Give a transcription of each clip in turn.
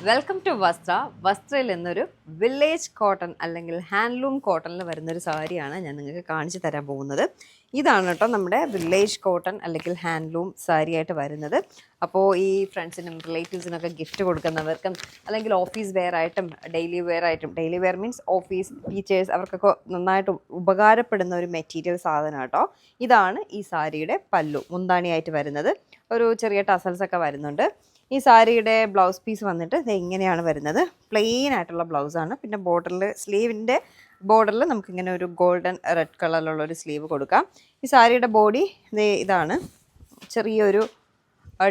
Welcome to വസ്ത്ര. വസ്ത്രയിൽ നിന്നൊരു village cotton അല്ലെങ്കിൽ ഹാൻഡ്ലൂം കോട്ടണിൽ വരുന്നൊരു സാരിയാണ് ഞാൻ നിങ്ങൾക്ക് കാണിച്ചു തരാൻ പോകുന്നത്. ഇതാണ് കേട്ടോ നമ്മുടെ വില്ലേജ് കോട്ടൺ അല്ലെങ്കിൽ ഹാൻഡ്ലൂം സാരിയായിട്ട് വരുന്നത്. അപ്പോൾ ഈ ഫ്രണ്ട്സിനും റിലേറ്റീവ്സിനൊക്കെ ഗിഫ്റ്റ് കൊടുക്കുന്നവർക്കും അല്ലെങ്കിൽ ഓഫീസ് വെയർ ആയിട്ടും daily wear means office teachers അവർക്കൊക്കെ നന്നായിട്ട് ഉപകാരപ്പെടുന്ന ഒരു മെറ്റീരിയൽ സാധനം കേട്ടോ. ഇതാണ് ഈ സാരിയുടെ പല്ലു, മുന്താണിയായിട്ട് വരുന്നത്. ഒരു ചെറിയ ടസൽസ് ഒക്കെ വരുന്നുണ്ട്. ഈ സാരിയുടെ ബ്ലൗസ് പീസ് വന്നിട്ട് ഇത് ഇങ്ങനെയാണ് വരുന്നത്. പ്ലെയിൻ ആയിട്ടുള്ള ബ്ലൗസാണ്. പിന്നെ സ്ലീവിൻ്റെ ബോർഡറിൽ നമുക്കിങ്ങനെ ഒരു ഗോൾഡൻ റെഡ് കളറിലുള്ള ഒരു സ്ലീവ് കൊടുക്കാം. ഈ സാരിയുടെ ബോഡി ഇതാണ്. ചെറിയൊരു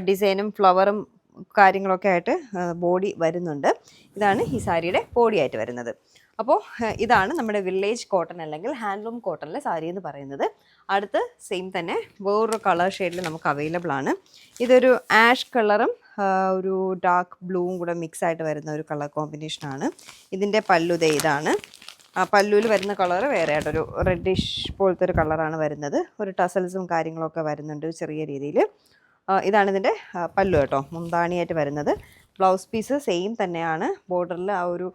ഡിസൈനും ഫ്ലവറും കാര്യങ്ങളൊക്കെ ആയിട്ട് ബോഡി വരുന്നുണ്ട്. ഇതാണ് ഈ സാരിയുടെ ബോഡി ആയിട്ട് വരുന്നത്. അപ്പോൾ ഇതാണ് നമ്മുടെ വില്ലേജ് കോട്ടൺ അല്ലെങ്കിൽ ഹാൻഡ്ലൂം കോട്ടണിലെ സാരി എന്ന് പറയുന്നത്. അടുത്ത് സെയിം തന്നെ വേറൊരു കളർ ഷെയ്ഡിൽ നമുക്ക് അവൈലബിൾ ആണ്. ഇതൊരു ആഷ് കളറും ഒരു ഡാർക്ക് ബ്ലൂവും കൂടെ മിക്സ് ആയിട്ട് വരുന്ന ഒരു കളർ കോമ്പിനേഷനാണ്. ഇതിൻ്റെ പല്ലു ഇതാണ്. പല്ലുവിൽ വരുന്ന കളർ വേറെ ആയിട്ടൊരു റെഡിഷ് പോലത്തെ ഒരു കളറാണ് വരുന്നത്. ഒരു ടസൽസും കാര്യങ്ങളൊക്കെ വരുന്നുണ്ട് ചെറിയ രീതിയിൽ. ഇതാണ് ഇതിൻ്റെ പല്ലു കേട്ടോ, മുന്താണിയായിട്ട് വരുന്നത്. ബ്ലൗസ് പീസ് സെയിം തന്നെയാണ്. ബോർഡറിൽ ആ ഒരു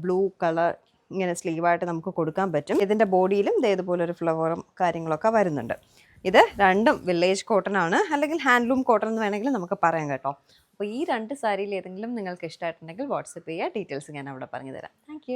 ബ്ലൂ കളർ ഇങ്ങനെ സ്ലീവായിട്ട് നമുക്ക് കൊടുക്കാൻ പറ്റും. ഇതിൻ്റെ ബോഡിയിലും ഇതേപോലെ ഒരു ഫ്ലവറും കാര്യങ്ങളൊക്കെ വരുന്നുണ്ട്. ഇത് രണ്ടും വില്ലേജ് കോട്ടൺ ആണ് അല്ലെങ്കിൽ ഹാൻഡ്ലൂം കോട്ടൺ എന്ന് വേണമെങ്കിൽ നമുക്ക് പറയാം കേട്ടോ. അപ്പോൾ ഈ രണ്ട് സാരിയിൽ ഏതെങ്കിലും നിങ്ങൾക്ക് ഇഷ്ടമായിട്ടുണ്ടെങ്കിൽ വാട്സപ്പ് ചെയ്യുക. ഡീറ്റെയിൽസ് ഞാൻ അവിടെ പറഞ്ഞു തരാം. താങ്ക്